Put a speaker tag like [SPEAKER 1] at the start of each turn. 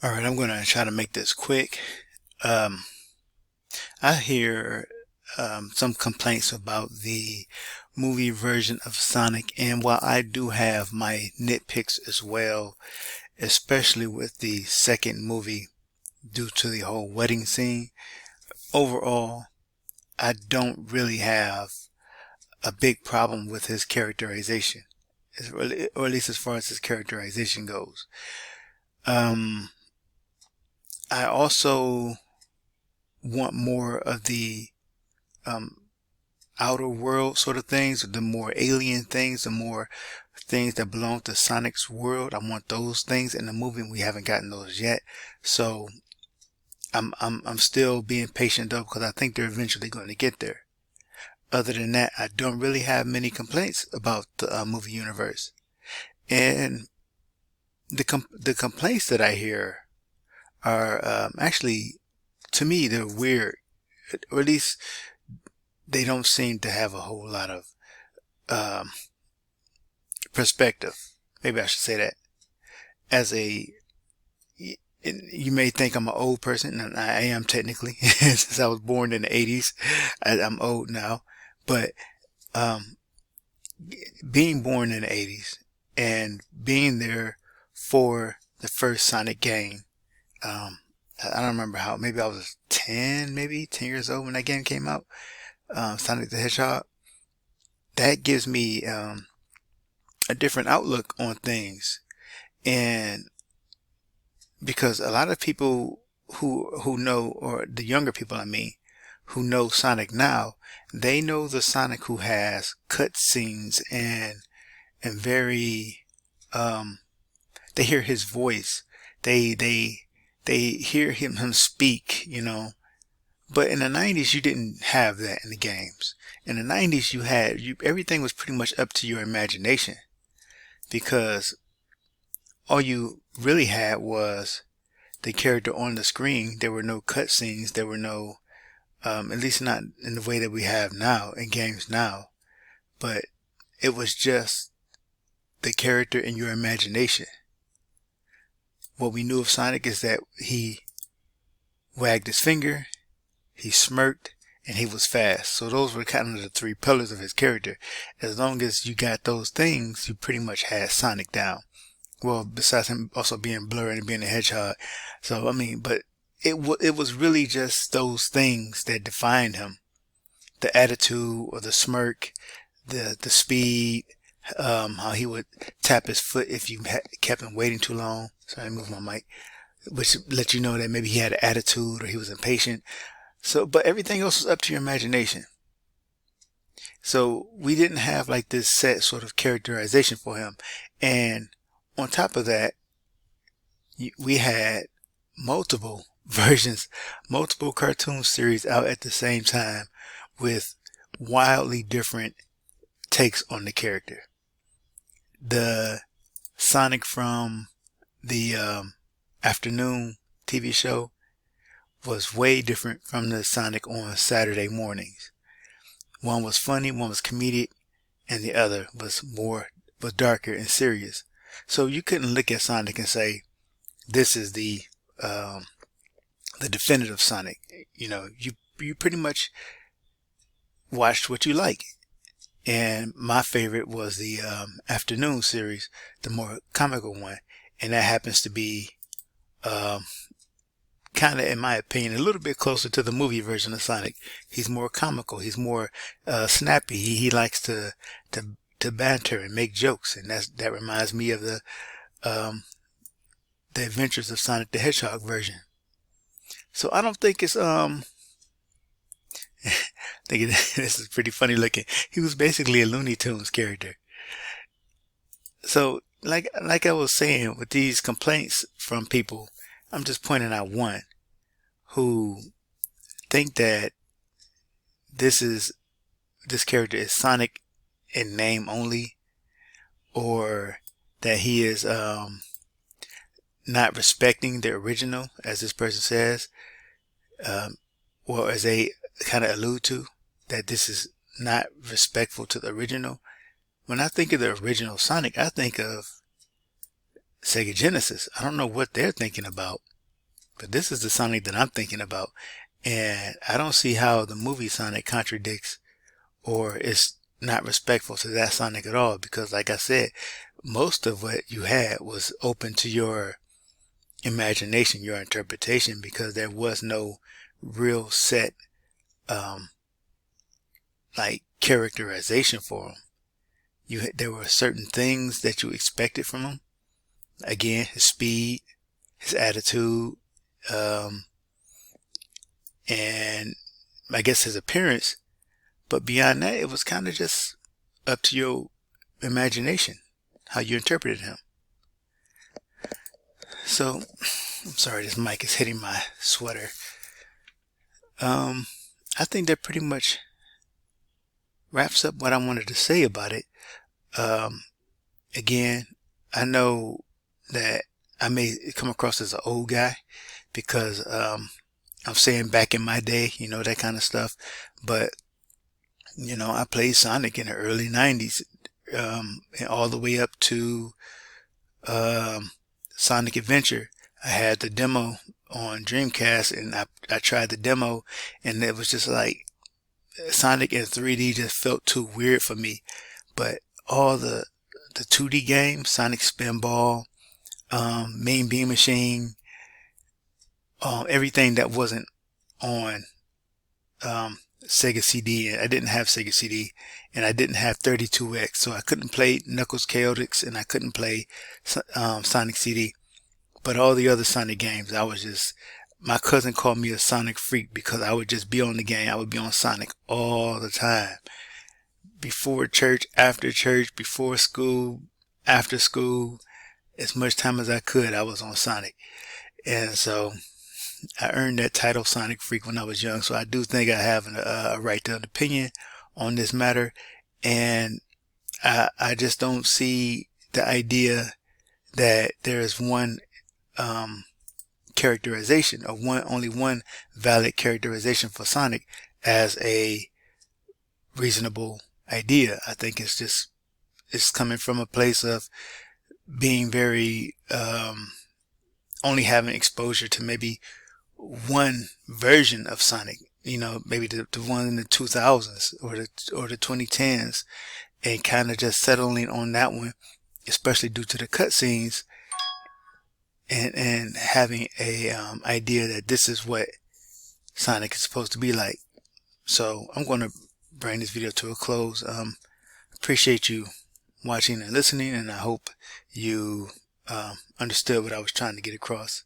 [SPEAKER 1] All right, I'm going to try to make this quick. Um, I hear some complaints about the movie version of Sonic, and while I do have my nitpicks as well, especially with the second movie due to the whole wedding scene, overall, I don't really have a big problem with his characterization, or at least as far as his characterization goes. Um, I also want more of the um, outer world sort of things, the more alien things, the more things that belong to Sonic's world. I want those things in the movie, and we haven't gotten those yet. So I'm still being patient though, because I think they're eventually going to get there. Other than that, I don't really have many complaints about the movie universe. And the complaints that I hear are actually, to me, they're weird, or at least they don't seem to have a whole lot of um, perspective. Maybe I should say that. As a, you may think I'm an old person, and I am technically, since I was born in the 80s. I'm old now, but um, being born in the 80s and being there for the first Sonic game, I don't remember how, maybe I was 10, maybe 10 years old when that game came out, Sonic the Hedgehog. That gives me a different outlook on things. And because a lot of people who know, or the younger people I mean, who know Sonic now, they know the Sonic who has cut scenes and very they hear his voice. They hear him speak, you know. But in the 90s you didn't have that in the games. In the 90s you everything was pretty much up to your imagination, because all you really had was the character on the screen. There were no cutscenes. There were no, at least not in the way that we have now in games now. But it was just the character in your imagination. What we knew of Sonic is that he wagged his finger, he smirked, and he was fast. So those were kind of the three pillars of his character. As long as you got those things, you pretty much had Sonic down. Well, besides him also being blurry and being a hedgehog. So, I mean, but it was really just those things that defined him. The attitude or the smirk, the speed, how he would tap his foot if you kept him waiting too long. Sorry, I moved my mic, which let you know that maybe he had an attitude or he was impatient. So, but everything else was up to your imagination. So we didn't have like this set sort of characterization for him. And on top of that, we had multiple versions, multiple cartoon series out at the same time with wildly different takes on the character. The Sonic from the afternoon TV show was way different from the Sonic on Saturday mornings. One was funny, one was comedic, and the other was darker and serious. So you couldn't look at Sonic and say, this is the definitive Sonic. You know, you pretty much watched what you like. And my favorite was the afternoon series, the more comical one, and that happens to be um, kind of, in my opinion, a little bit closer to the movie version of Sonic. He's more comical. He's more snappy. He likes to banter and make jokes, and that reminds me of um, the Adventures of Sonic the Hedgehog version. So I don't think it's I think this is pretty funny looking. He was basically a Looney Tunes character. So like I was saying, with these complaints from people, I'm just pointing out one who think that this is this character is Sonic in name only, or that he is not respecting the original, as this person says, or as they kind of allude to, that this is not respectful to the original. When I think of the original Sonic, I think of Sega Genesis. I don't know what they're thinking about. but this is the Sonic that I'm thinking about. And I don't see how the movie Sonic contradicts or is not respectful to that Sonic at all, because like I said, most of what you had was open to your imagination, your interpretation, because there was no real set like characterization for him. There were certain things that you expected from him. Again, his speed, his attitude, and I guess his appearance. But beyond that, it was kind of just up to your imagination, how you interpreted him. So, I'm sorry, this mic is hitting my sweater. I think that pretty much wraps up what I wanted to say about it. Again, I know that I may come across as an old guy because I'm saying back in my day, that kind of stuff. But I played Sonic in the early 90s, and all the way up to Sonic Adventure. I had the demo on Dreamcast, and I tried the demo, and it was just like Sonic in 3D just felt too weird for me. But all the 2D games, Sonic Spinball, Mean Bean Machine, everything that wasn't on Sega CD. I didn't have Sega CD, and I didn't have 32X, so I couldn't play Knuckles Chaotix, and I couldn't play Sonic CD. But all the other Sonic games, my cousin called me a Sonic freak because I would just be on the game. I would be on Sonic all the time. Before church, after church, before school, after school, as much time as I could, I was on Sonic. And so I earned that title, Sonic Freak, when I was young. So I do think I have a right to an opinion on this matter. And I just don't see the idea that there is one characterization, or only one valid characterization for Sonic as a reasonable idea. I think it's coming from a place of being very only having exposure to maybe one version of Sonic, maybe the one in the 2000s or the 2010s, and kind of just settling on that one, especially due to the cutscenes, and having a idea that this is what Sonic is supposed to be like. So I'm going to bring this video to a close. Appreciate you watching and listening, and I hope you understood what I was trying to get across.